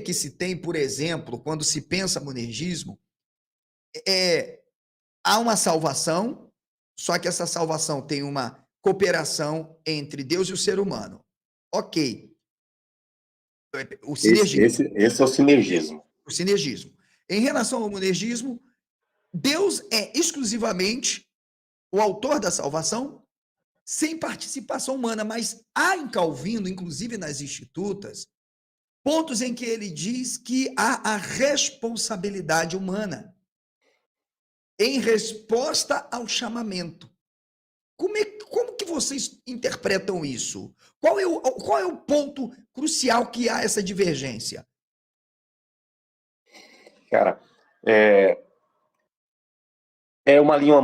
que se tem, por exemplo, quando se pensa monergismo, há uma salvação, só que essa salvação tem uma cooperação entre Deus e o ser humano. Ok, o sinergismo. Esse é o sinergismo. O sinergismo. Em relação ao monergismo, Deus é exclusivamente o autor da salvação, sem participação humana, mas há em Calvino, inclusive nas Institutas, pontos em que ele diz que há a responsabilidade humana em resposta ao chamamento. Como que vocês interpretam isso? Qual é o ponto crucial que há essa divergência? Cara, é uma linha,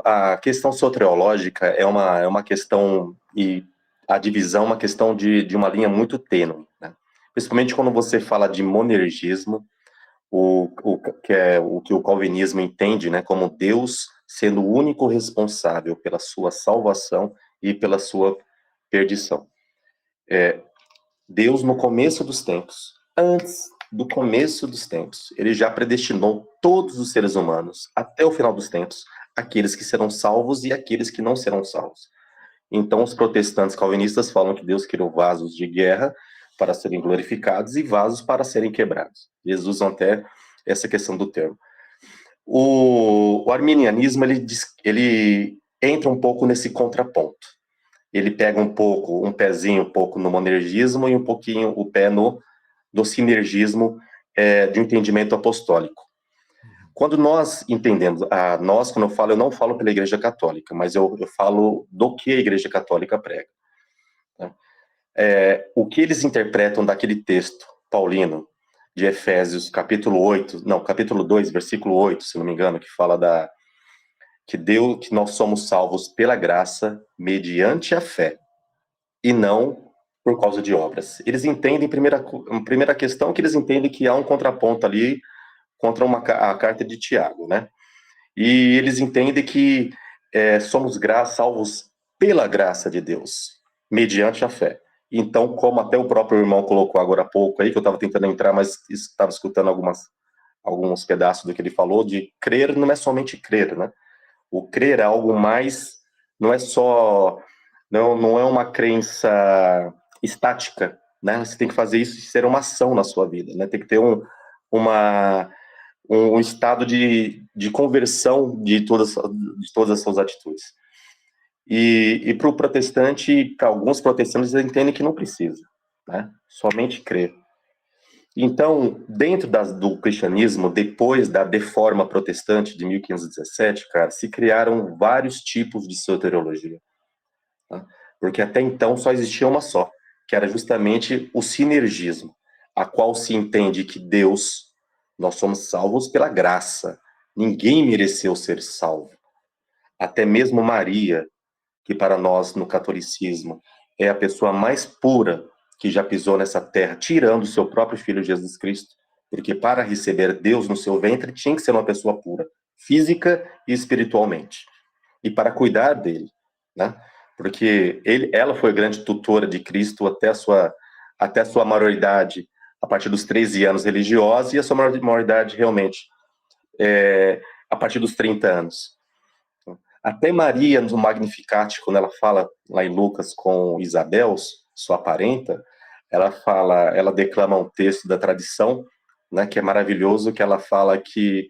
a questão soteriológica é uma questão, e a divisão é uma questão de uma linha muito tênue, né? Principalmente quando você fala de monergismo, que é o que o calvinismo entende, né, como Deus sendo o único responsável pela sua salvação e pela sua perdição. Deus, no começo dos tempos, antes do começo dos tempos, ele já predestinou todos os seres humanos, até o final dos tempos, aqueles que serão salvos e aqueles que não serão salvos. Então, os protestantes calvinistas falam que Deus criou vasos de guerra para serem glorificados e vasos para serem quebrados. Eles usam até essa questão do termo. O arminianismo, ele entra um pouco nesse contraponto. Ele pega um pezinho um pouco no monergismo e um pouquinho o pé no sinergismo de entendimento apostólico. Quando nós entendemos, quando eu não falo pela Igreja Católica, mas eu falo do que a Igreja Católica prega. Né? O que eles interpretam daquele texto paulino de Efésios, capítulo 2, versículo 8, se não me engano, que fala que nós somos salvos pela graça, mediante a fé, e não por causa de obras. Eles entendem, primeira questão, que eles entendem que há um contraponto ali contra a carta de Tiago, né? E eles entendem que somos salvos pela graça de Deus, mediante a fé. Então, como até o próprio irmão colocou agora há pouco aí, que eu estava tentando entrar, mas estava escutando alguns pedaços do que ele falou, de crer não é somente crer, né? O crer é algo mais, não é só, não é uma crença estática, né? Você tem que fazer isso ser uma ação na sua vida, né? Tem que ter um estado de conversão de todas as suas atitudes. E para o protestante, para alguns protestantes, eles entendem que não precisa, né? Somente crer. Então, dentro do cristianismo, depois da Reforma Protestante de 1517, cara, se criaram vários tipos de soteriologia. Tá? Porque até então só existia uma só, que era justamente o sinergismo, a qual se entende que Deus, nós somos salvos pela graça. Ninguém mereceu ser salvo. Até mesmo Maria, que para nós no catolicismo é a pessoa mais pura que já pisou nessa terra, tirando o seu próprio filho Jesus Cristo, porque para receber Deus no seu ventre tinha que ser uma pessoa pura, física e espiritualmente, e para cuidar dele, né? Porque ela foi a grande tutora de Cristo até a sua maioridade, a partir dos 13 anos religiosos, e a sua maioridade realmente a partir dos 30 anos. Até Maria, no Magnificat, quando ela fala lá em Lucas com Isabel, sua parenta, ela declama um texto da tradição, né, que é maravilhoso, que ela fala que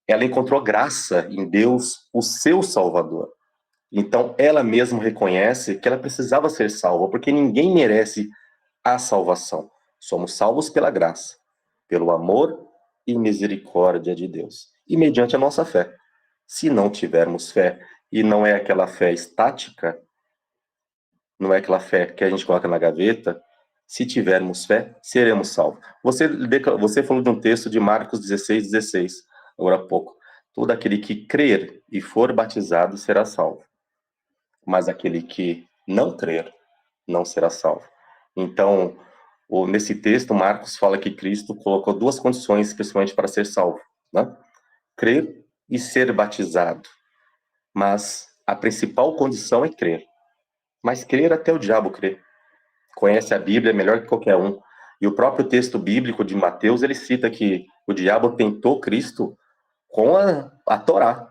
ela encontrou graça em Deus, o seu Salvador. Então, ela mesma reconhece que ela precisava ser salva, porque ninguém merece a salvação. Somos salvos pela graça, pelo amor e misericórdia de Deus, e mediante a nossa fé. Se não tivermos fé, e não é aquela fé estática, não é aquela fé que a gente coloca na gaveta, se tivermos fé, seremos salvos. Você falou de um texto de Marcos 16:16, agora há pouco. Todo aquele que crer e for batizado será salvo, mas aquele que não crer não será salvo. Então, nesse texto, Marcos fala que Cristo colocou duas condições, principalmente para ser salvo, né? Crer e ser batizado. Mas a principal condição é crer. Mas crer até o diabo crer. Conhece a Bíblia melhor que qualquer um. E o próprio texto bíblico de Mateus, ele cita que o diabo tentou Cristo com a Torá.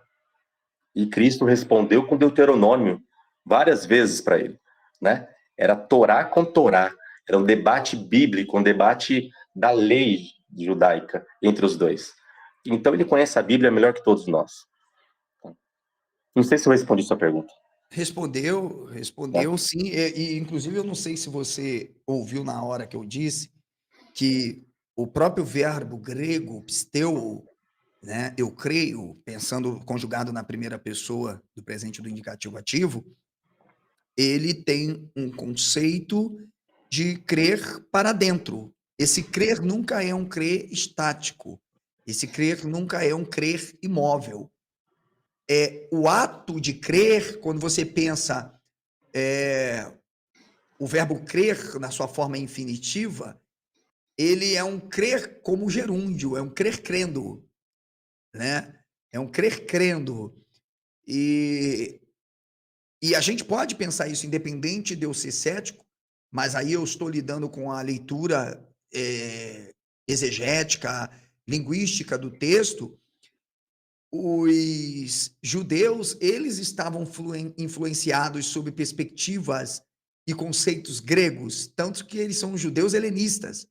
E Cristo respondeu com Deuteronômio várias vezes para ele, né? Era Torá com Torá. Era um debate bíblico, um debate da lei judaica entre os dois. Então ele conhece a Bíblia melhor que todos nós. Não sei se eu respondi sua pergunta. Respondeu, Né? sim. Inclusive, eu não sei se você ouviu na hora que eu disse que o próprio verbo grego, pisteu, né, eu creio, pensando conjugado na primeira pessoa do presente do indicativo ativo, ele tem um conceito de crer para dentro. Esse crer nunca é um crer estático. Esse crer nunca é um crer imóvel. É o ato de crer, quando você pensa o verbo crer na sua forma infinitiva, ele é um crer como gerúndio, é um crer crendo, né? É um crer crendo. E a gente pode pensar isso independente de eu ser cético, mas aí eu estou lidando com a leitura exegética, linguística do texto. Os judeus, eles estavam influenciados sob perspectivas e conceitos gregos, tanto que eles são judeus helenistas.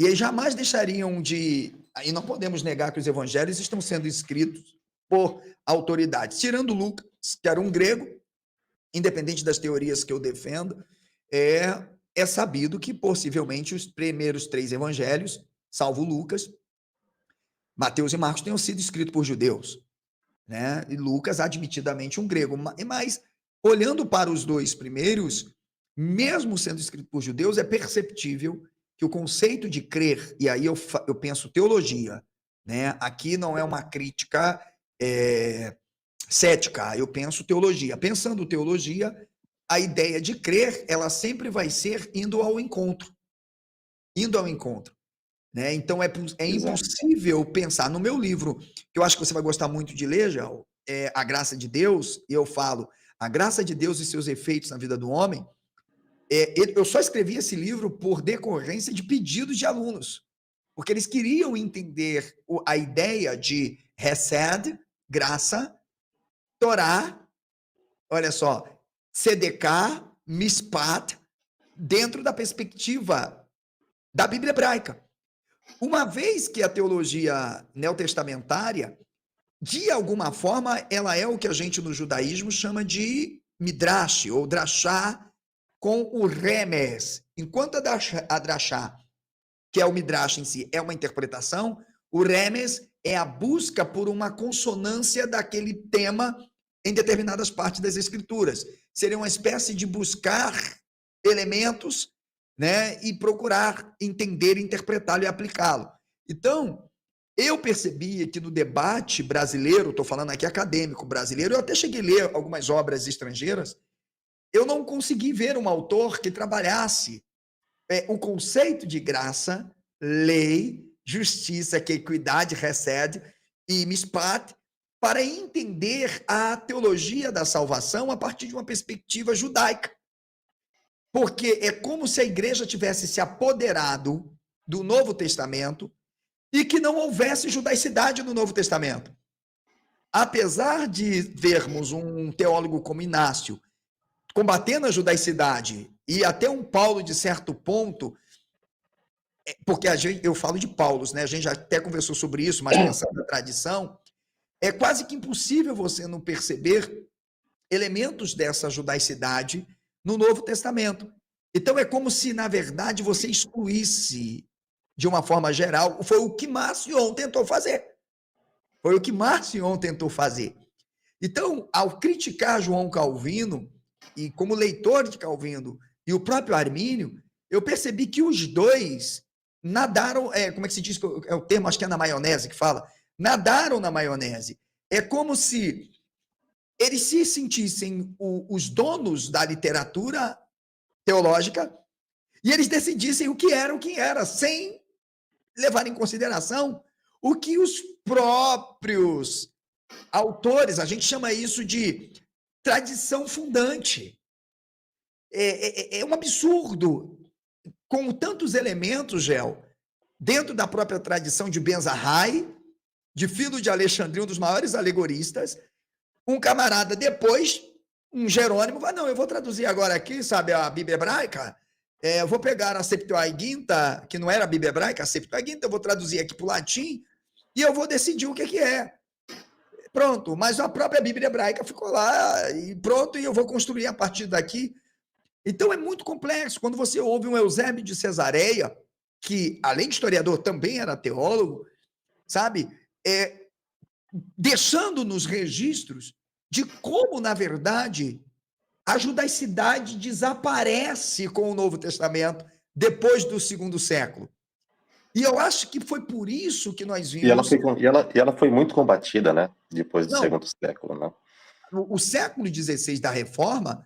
E eles jamais deixariam de... Aí não podemos negar que os evangelhos estão sendo escritos por autoridades. Tirando Lucas, que era um grego, independente das teorias que eu defendo, é sabido que possivelmente os primeiros 3 evangelhos, salvo Lucas, Mateus e Marcos, tenham sido escritos por judeus, né? E Lucas, admitidamente, um grego. Mas, olhando para os 2 primeiros, mesmo sendo escrito por judeus, é perceptível que o conceito de crer, e aí eu penso teologia, né? Aqui não é uma crítica cética, eu penso teologia. Pensando teologia, a ideia de crer, ela sempre vai ser indo ao encontro. Indo ao encontro. Né? Então, é impossível pensar. No meu livro, que eu acho que você vai gostar muito de ler, João, é A Graça de Deus, e eu falo A Graça de Deus e seus efeitos na vida do homem. Eu só escrevi esse livro por decorrência de pedidos de alunos, porque eles queriam entender a ideia de Hesed, graça, Torá, olha só, CDK, Mishpat, dentro da perspectiva da Bíblia hebraica. Uma vez que a teologia neotestamentária, de alguma forma, ela é o que a gente no judaísmo chama de midrash, ou drachá, com o remes. Enquanto a drachá, que é o midrash em si, é uma interpretação, o remes é a busca por uma consonância daquele tema em determinadas partes das escrituras. Seria uma espécie de buscar elementos, né, e procurar entender, interpretá-lo e aplicá-lo. Então, eu percebia que no debate brasileiro, estou falando aqui acadêmico brasileiro, eu até cheguei a ler algumas obras estrangeiras, eu não consegui ver um autor que trabalhasse o conceito de graça, lei, justiça, que equidade recebe, e mishpat, para entender a teologia da salvação a partir de uma perspectiva judaica. Porque é como se a igreja tivesse se apoderado do Novo Testamento e que não houvesse judaicidade no Novo Testamento. Apesar de vermos um teólogo como Inácio combatendo a judaicidade e até um Paulo, de certo ponto, porque eu falo de Paulos, né? A gente já até conversou sobre isso, mas pensando na tradição, é quase que impossível você não perceber elementos dessa judaicidade no Novo Testamento. Então é como se, na verdade, você excluísse, de uma forma geral, foi o que Marcion tentou fazer. Foi o que Marcion tentou fazer. Então, ao criticar João Calvino, e como leitor de Calvino, e o próprio Armínio, eu percebi que os dois nadaram, como é que se diz, é o termo, acho que é na maionese que fala, nadaram na maionese. É como se eles se sentissem os donos da literatura teológica e eles decidissem o que era, sem levar em consideração o que os próprios autores, a gente chama isso de tradição fundante. É um absurdo com tantos elementos, Gel, dentro da própria tradição de Ben Zahai, de Filo de Alexandria, um dos maiores alegoristas, um camarada depois, um Jerônimo, vai, não, eu vou traduzir agora aqui, sabe, a Bíblia hebraica, eu vou pegar a Septuaginta, que não era a Bíblia hebraica, a Septuaginta, eu vou traduzir aqui para o latim, e eu vou decidir o que é. Pronto, mas a própria Bíblia hebraica ficou lá, e pronto, e eu vou construir a partir daqui. Então é muito complexo. Quando você ouve um Eusébio de Cesareia, que além de historiador também era teólogo, sabe, deixando nos registros de como, na verdade, a judaicidade desaparece com o Novo Testamento depois do segundo século. E eu acho que foi por isso que nós vimos... E ela foi muito combatida, né? Depois do segundo século, né? O século XVI da Reforma,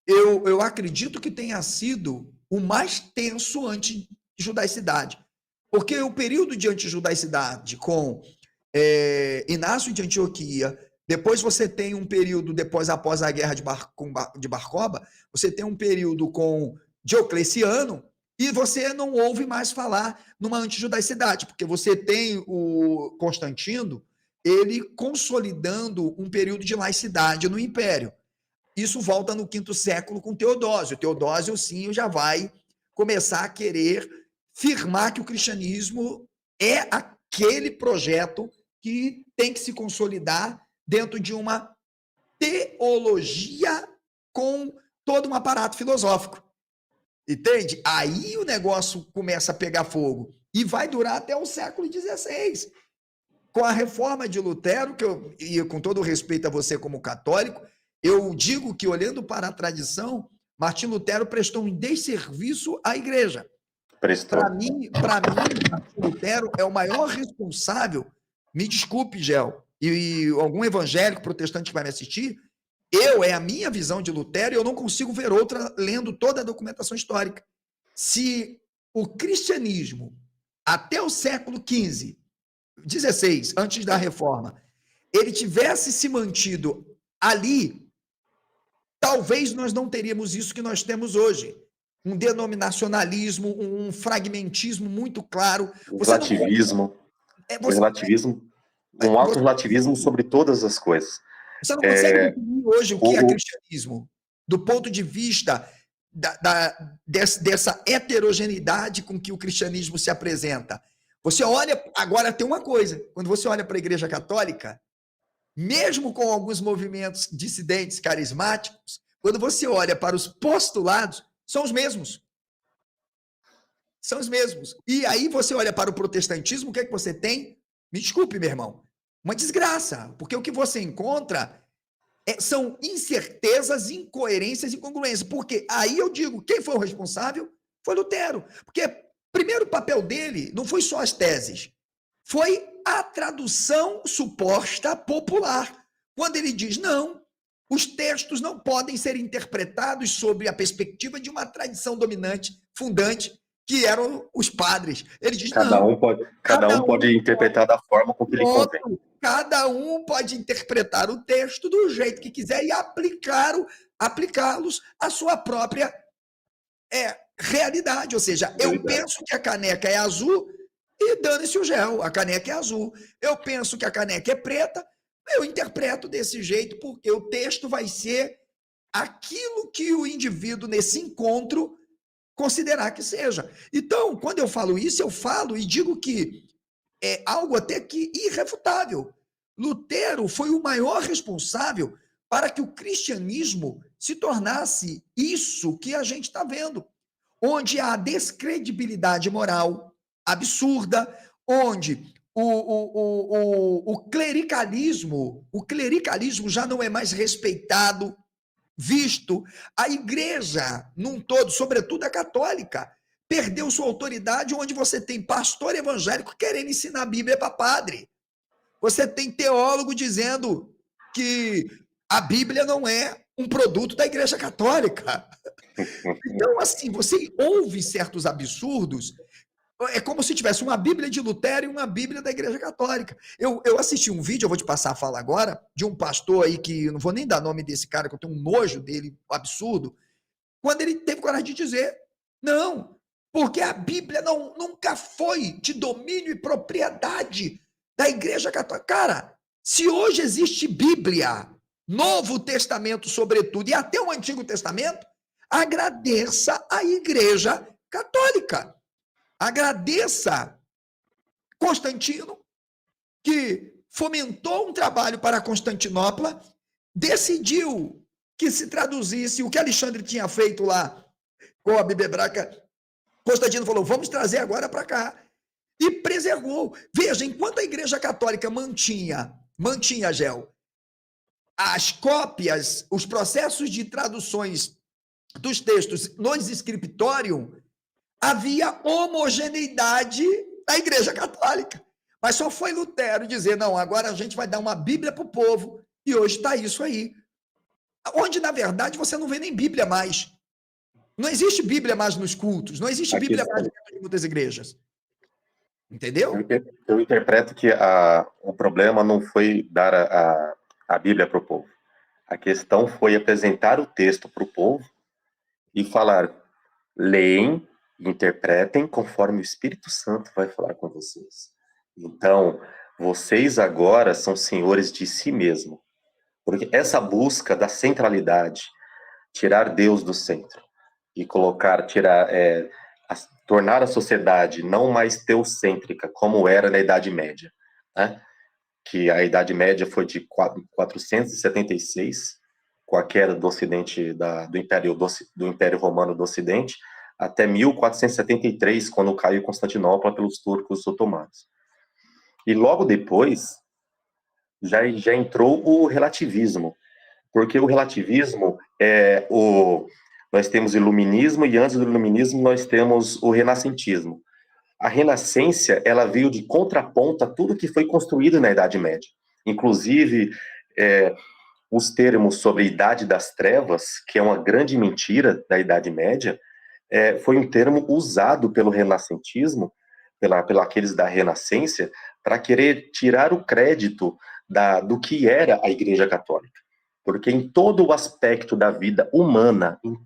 eu acredito que tenha sido o mais tenso anti-judaicidade. Porque o período de anti-judaicidade com Inácio de Antioquia, depois você tem um período, após a guerra de Bar Kokhba, você tem um período com Diocleciano, e você não ouve mais falar numa antijudaicidade, porque você tem o Constantino, ele consolidando um período de laicidade no Império. Isso volta no V século com Teodósio. Teodósio, sim, já vai começar a querer firmar que o cristianismo é aquele projeto que tem que se consolidar dentro de uma teologia com todo um aparato filosófico. Entende? Aí o negócio começa a pegar fogo. E vai durar até o século XVI. Com a reforma de Lutero, e com todo o respeito a você como católico, eu digo que, olhando para a tradição, Martim Lutero prestou um desserviço à igreja. Para mim, Martim Lutero é o maior responsável, me desculpe, Gel, e algum evangélico protestante que vai me assistir, é a minha visão de Lutero, e eu não consigo ver outra lendo toda a documentação histórica. Se o cristianismo, até o século XV, XVI, antes da reforma, ele tivesse se mantido ali, talvez nós não teríamos isso que nós temos hoje. Um denominacionalismo, um fragmentismo muito claro. Relativismo. Um auto-relativismo sobre todas as coisas. Você não consegue definir hoje o que é cristianismo, do ponto de vista dessa heterogeneidade com que o cristianismo se apresenta. Você olha, agora tem uma coisa, quando você olha para a Igreja Católica, mesmo com alguns movimentos dissidentes carismáticos, quando você olha para os postulados, são os mesmos. São os mesmos. E aí você olha para o protestantismo, o que é que você tem? Me desculpe, meu irmão, uma desgraça, porque o que você encontra são incertezas, incoerências e incongruências. Porque aí eu digo, quem foi o responsável? Foi Lutero. Porque o primeiro papel dele não foi só as teses, foi a tradução suposta popular. Quando ele diz, não, os textos não podem ser interpretados sob a perspectiva de uma tradição dominante, fundante, que eram os padres. Ele diz, cada um pode interpretar da forma como ele convém. Cada um pode interpretar o texto do jeito que quiser e aplicá-los à sua própria realidade. Ou seja, eu penso que a caneca é azul e dane-se o gel, a caneca é azul. Eu penso que a caneca é preta, eu interpreto desse jeito, porque o texto vai ser aquilo que o indivíduo, nesse encontro, considerar que seja. Então, quando eu falo isso, eu falo e digo que é algo até que irrefutável. Lutero foi o maior responsável para que o cristianismo se tornasse isso que a gente está vendo, onde há descredibilidade moral absurda, onde o clericalismo já não é mais respeitado, visto. A igreja, num todo, sobretudo a católica, perdeu sua autoridade, onde você tem pastor evangélico querendo ensinar a Bíblia para padre. Você tem teólogo dizendo que a Bíblia não é um produto da Igreja Católica. Então, assim, você ouve certos absurdos, é como se tivesse uma Bíblia de Lutero e uma Bíblia da Igreja Católica. Eu assisti um vídeo, eu vou te passar a fala agora, de um pastor aí, que eu não vou nem dar nome desse cara, que eu tenho um nojo dele, absurdo, quando ele teve coragem de dizer, não, Porque a Bíblia nunca foi de domínio e propriedade da Igreja Católica. Cara, se hoje existe Bíblia, Novo Testamento, sobretudo, e até o Antigo Testamento, agradeça a Igreja Católica. Agradeça Constantino, que fomentou um trabalho para Constantinopla, decidiu que se traduzisse o que Alexandre tinha feito lá com a Bíblia hebraica. Constantino falou, vamos trazer agora para cá. E preservou. Veja, enquanto a Igreja Católica mantinha, Gel, as cópias, os processos de traduções dos textos nos scriptorium, havia homogeneidade da Igreja Católica. Mas só foi Lutero dizer, não, agora a gente vai dar uma Bíblia para o povo, e hoje está isso aí. Onde, na verdade, você não vê nem Bíblia mais. Não existe Bíblia mais nos cultos, não existe Bíblia mais dentro de muitas igrejas. Entendeu? Eu interpreto que o problema não foi dar a Bíblia para o povo. A questão foi apresentar o texto para o povo e falar, leem, interpretem conforme o Espírito Santo vai falar com vocês. Então, vocês agora são senhores de si mesmo. Porque essa busca da centralidade, tirar Deus do centro e tornar a sociedade não mais teocêntrica, como era na Idade Média, né? Que a Idade Média foi de 476, com a queda do Ocidente, do Império Romano do Ocidente, até 1473, quando caiu Constantinopla pelos turcos otomanos. E logo depois, já entrou o relativismo, porque o relativismo nós temos o iluminismo e antes do iluminismo nós temos o renascentismo. A renascência, ela veio de contraponto a tudo que foi construído na Idade Média. Inclusive, os termos sobre Idade das Trevas, que é uma grande mentira da Idade Média, foi um termo usado pelo renascentismo, pela aqueles da Renascência, para querer tirar o crédito do que era a Igreja Católica. Porque em todo o aspecto da vida humana, no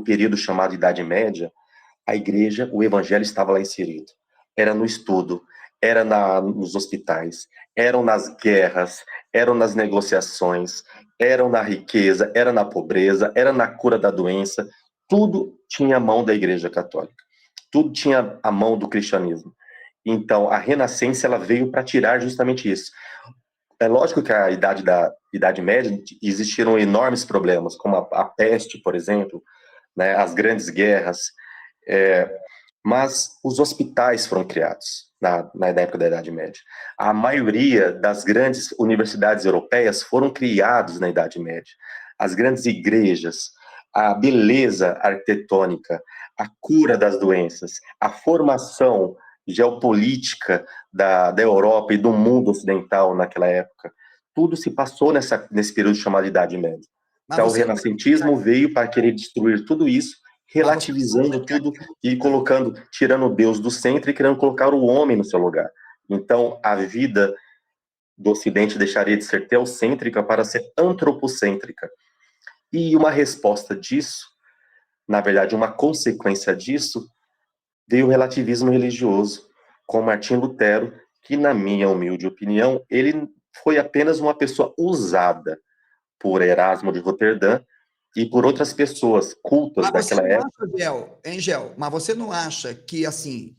período chamado Idade Média, a igreja, o evangelho estava lá inserido. Era no estudo, era nos hospitais, eram nas guerras, eram nas negociações, eram na riqueza, era na pobreza, era na cura da doença. Tudo tinha a mão da Igreja Católica. Tudo tinha a mão do cristianismo. Então, a Renascença ela veio para tirar justamente isso. É lógico que a Idade Média existiram enormes problemas, como a peste, por exemplo, né, as grandes guerras, mas os hospitais foram criados na época da Idade Média. A maioria das grandes universidades europeias foram criadas na Idade Média. As grandes igrejas, a beleza arquitetônica, a cura das doenças, a formação geopolítica da Europa e do mundo ocidental naquela época, tudo se passou nesse período chamado Idade Média. Então, o renascentismo veio para querer destruir tudo isso, relativizando tudo e tirando Deus do centro e querendo colocar o homem no seu lugar. Então, a vida do Ocidente deixaria de ser teocêntrica para ser antropocêntrica. E uma resposta disso, na verdade, uma consequência disso, veio o relativismo religioso, com Martim Lutero, que, na minha humilde opinião, ele foi apenas uma pessoa usada por Erasmo de Roterdã e por outras pessoas cultas daquela época. Angel, mas você não acha que, assim,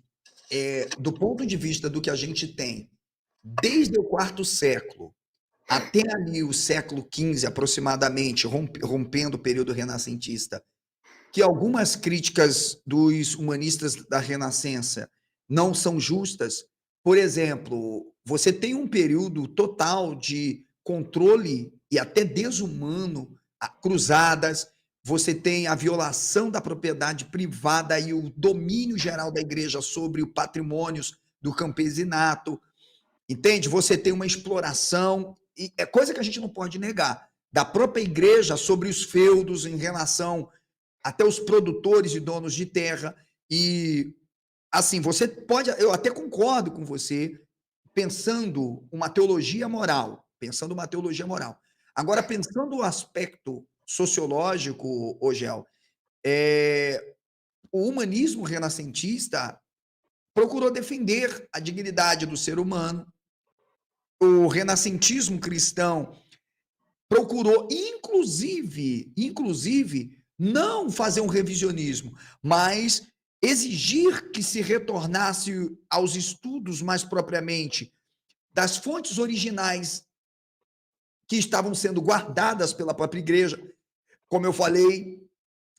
do ponto de vista do que a gente tem, desde o quarto século até ali o século XV, aproximadamente, rompendo o período renascentista, que algumas críticas dos humanistas da Renascença não são justas? Por exemplo, você tem um período total de controle e até desumano, cruzadas, você tem a violação da propriedade privada e o domínio geral da igreja sobre os patrimônios do campesinato, entende? Você tem uma exploração, e é coisa que a gente não pode negar, da própria igreja sobre os feudos em relação até os produtores e donos de terra. E, assim, você pode... Eu até concordo com você, pensando uma teologia moral. Agora, pensando o aspecto sociológico, Ogel, o humanismo renascentista procurou defender a dignidade do ser humano. O renascentismo cristão procurou, inclusive, não fazer um revisionismo, mas exigir que se retornasse aos estudos mais propriamente das fontes originais que estavam sendo guardadas pela própria igreja, como eu falei,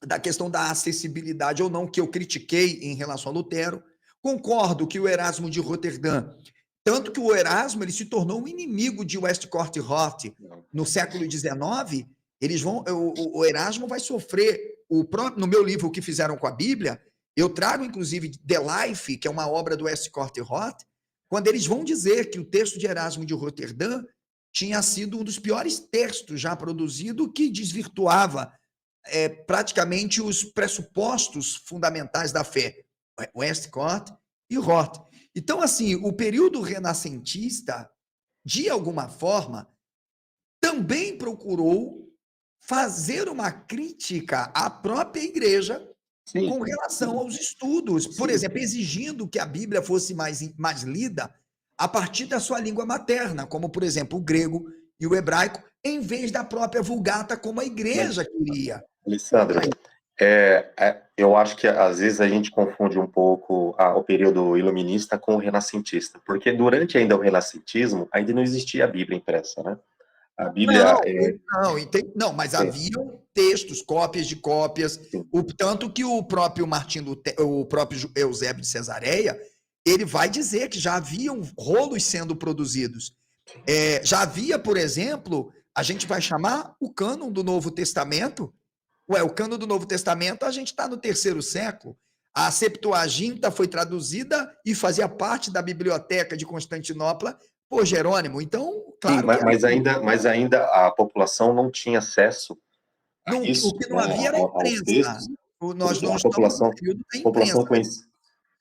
da questão da acessibilidade ou não, que eu critiquei em relação a Lutero. Concordo que o Erasmo de Roterdã, tanto que o Erasmo ele se tornou um inimigo de Westcott e Hort no século XIX, o Erasmo vai sofrer, no meu livro, O que Fizeram com a Bíblia, eu trago, inclusive, The Life, que é uma obra do Westcott e Hort, quando eles vão dizer que o texto de Erasmo de Roterdã tinha sido um dos piores textos já produzido, que desvirtuava praticamente os pressupostos fundamentais da fé, Westcott e Hort. Então, assim, o período renascentista, de alguma forma, também procurou fazer uma crítica à própria igreja com relação aos estudos. Por exemplo, exigindo que a Bíblia fosse mais lida a partir da sua língua materna, como, por exemplo, o grego e o hebraico, em vez da própria Vulgata, como a igreja queria. Alessandro, eu acho que às vezes a gente confunde um pouco o período iluminista com o renascentista, porque durante ainda o renascentismo, ainda não existia a Bíblia impressa, né? A Bíblia não, mas haviam textos, cópias de cópias, tanto que o próprio o próprio Eusébio de Cesareia, ele vai dizer que já haviam rolos sendo produzidos. Já havia, por exemplo, a gente vai chamar o cânon do Novo Testamento. O cânon do Novo Testamento, a gente está no 3º século. A Septuaginta foi traduzida e fazia parte da biblioteca de Constantinopla por Jerônimo. Então, claro. Mas ainda a população não tinha acesso a isso. O que não havia era a imprensa. Nós não estamos no período da imprensa.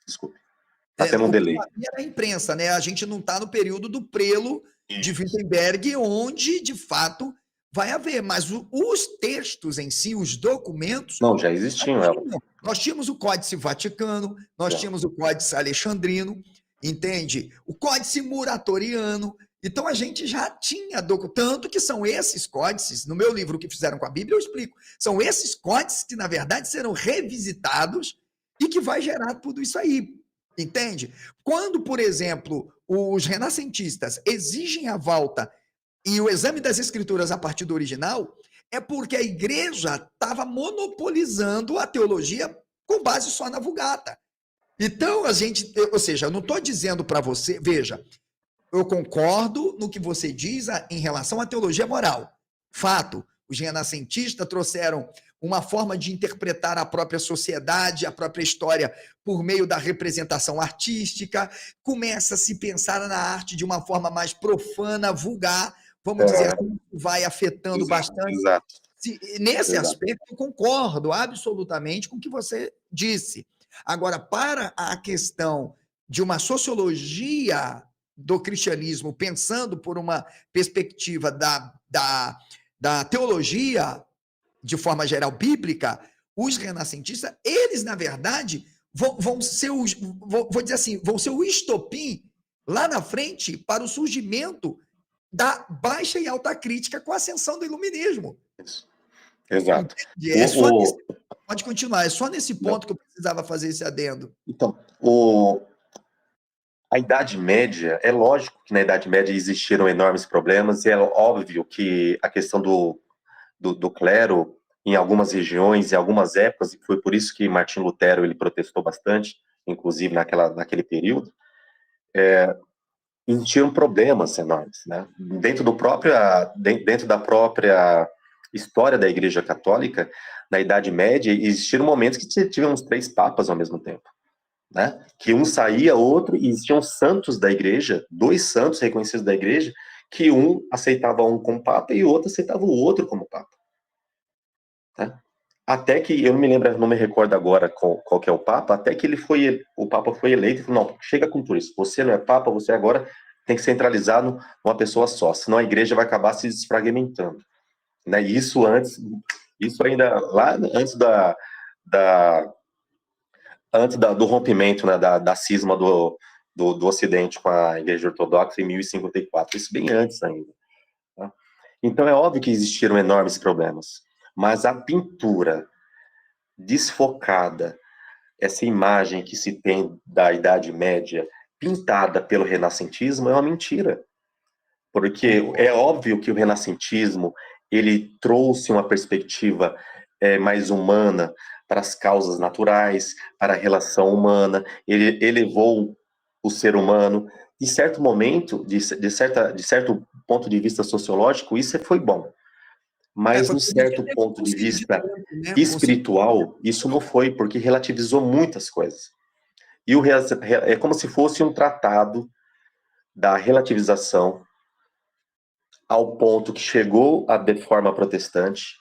Desculpe. Está tendo um delay. O que não havia era a imprensa, né? A gente não está no período do prelo de Wittenberg, onde, de fato, vai haver. Mas os textos em si, os documentos... Não, já existiam. Nós tínhamos o Códice Vaticano, nós tínhamos o Códice Alexandrino, entende? O Códice Muratoriano. Então, a gente já tinha... Tanto que são esses códices, no meu livro, O que Fizeram com a Bíblia, eu explico. São esses códices que, na verdade, serão revisitados e que vai gerar tudo isso aí, entende? Quando, por exemplo, os renascentistas exigem a volta e o exame das escrituras a partir do original, é porque a igreja estava monopolizando a teologia com base só na Vulgata. Então, ou seja, eu não estou dizendo para você, veja, eu concordo no que você diz em relação à teologia moral. Fato, os renascentistas trouxeram uma forma de interpretar a própria sociedade, a própria história, por meio da representação artística. Começa a se pensar na arte de uma forma mais profana, vulgar, vamos dizer assim, vai afetando bastante. Exato. Nesse aspecto, eu concordo absolutamente com o que você disse. Agora, para a questão de uma sociologia do cristianismo, pensando por uma perspectiva da teologia, de forma geral, bíblica, os renascentistas, eles, na verdade, vão ser vou dizer assim, vão ser o estopim lá na frente para o surgimento da baixa e alta crítica com a ascensão do iluminismo. Isso. Exato. Pode continuar, é só nesse ponto que eu precisava fazer esse adendo. Então, a Idade Média, é lógico que na Idade Média existiram enormes problemas, e é óbvio que a questão do clero, em algumas regiões, em algumas épocas, e foi por isso que Martim Lutero ele protestou bastante, inclusive naquele período, tinham problemas enormes, né? Dentro da própria história da Igreja Católica, na Idade Média, existiram momentos que tivemos 3 papas ao mesmo tempo, né? Que um saía, outro, e existiam santos da Igreja, 2 santos reconhecidos da Igreja, que um aceitava um como papa e o outro aceitava o outro como papa. Né? Até que, eu não me recordo agora qual que é o papa, até que o papa foi eleito e falou, não, chega com tudo isso, você não é papa, você agora tem que centralizar numa pessoa só, senão a igreja vai acabar se desfragmentando. Né? Isso ainda lá antes antes do rompimento, né, da cisma do Ocidente com a Igreja Ortodoxa em 1054, isso bem antes ainda. Tá? Então é óbvio que existiram enormes problemas, mas a pintura desfocada, essa imagem que se tem da Idade Média pintada pelo renascentismo é uma mentira, porque é óbvio que o renascentismo ele trouxe uma perspectiva mais humana para as causas naturais, para a relação humana, ele elevou o ser humano. De certo momento, de certo ponto de vista sociológico, isso foi bom. Mas, Foi no porque certo teve um ponto de conceito de vista tempo, né? espiritual, isso não foi, porque relativizou muitas coisas. E é como se fosse um tratado da relativização ao ponto que chegou a Reforma Protestante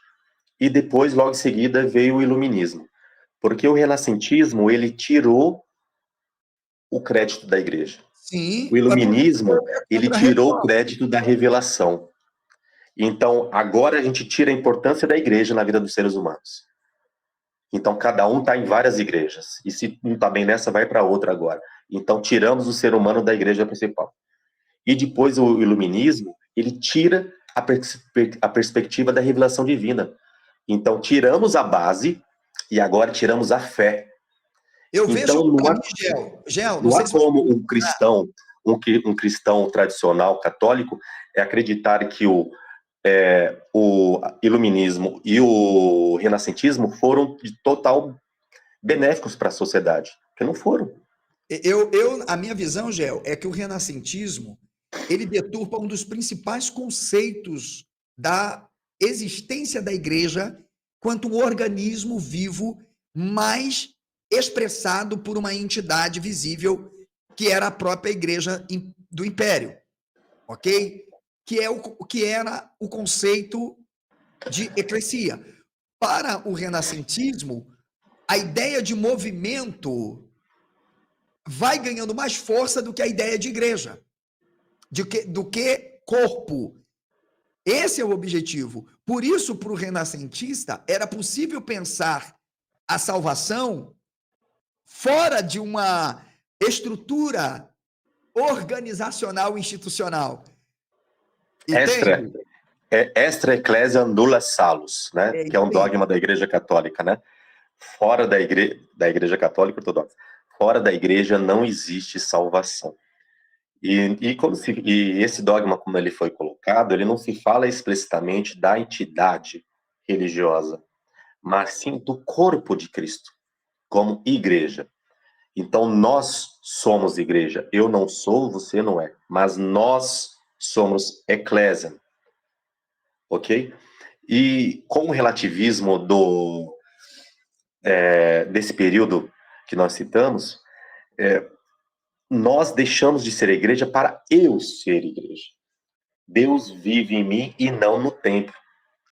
e depois, logo em seguida, veio o Iluminismo. Porque o renascentismo, ele tirou o crédito da igreja. Sim, O Iluminismo, ele tirou o Contra-Reforma. crédito da revelação. Então, agora a gente tira a importância da igreja na vida dos seres humanos. Então, cada um está em várias igrejas. E se não está bem nessa, vai para outra agora. Então, tiramos o ser humano da igreja principal. E depois o iluminismo, ele tira a perspectiva da revelação divina. Então, tiramos a base e agora tiramos a fé. Eu vejo, Então, para mim, Gel, não não sei há se você... como um cristão tradicional católico acreditar que o iluminismo e o renascentismo foram de total benéficos para a sociedade, porque não foram. A minha visão, Gel, é que o renascentismo ele deturpa um dos principais conceitos da existência da igreja quanto um organismo vivo mais expressado por uma entidade visível que era a própria igreja do império, ok? Que era o conceito de eclesia. Para o renascentismo, a ideia de movimento vai ganhando mais força do que a ideia de igreja, do que corpo. Esse é o objetivo. Por isso, para o renascentista, era possível pensar a salvação fora de uma estrutura organizacional institucional. Entende? Extra ecclesia nulla salus, né? Que é um dogma da Igreja Católica, né? Fora da Igreja Católica Ortodoxa. Fora da Igreja não existe salvação. E esse dogma, como ele foi colocado, ele não se fala explicitamente da entidade religiosa, mas sim do corpo de Cristo, como igreja. Então, nós somos igreja. Eu não sou, você não é. Mas nós somos eclésia. Ok? E com o relativismo desse período que nós citamos, nós deixamos de ser igreja para eu ser igreja. Deus vive em mim e não no templo.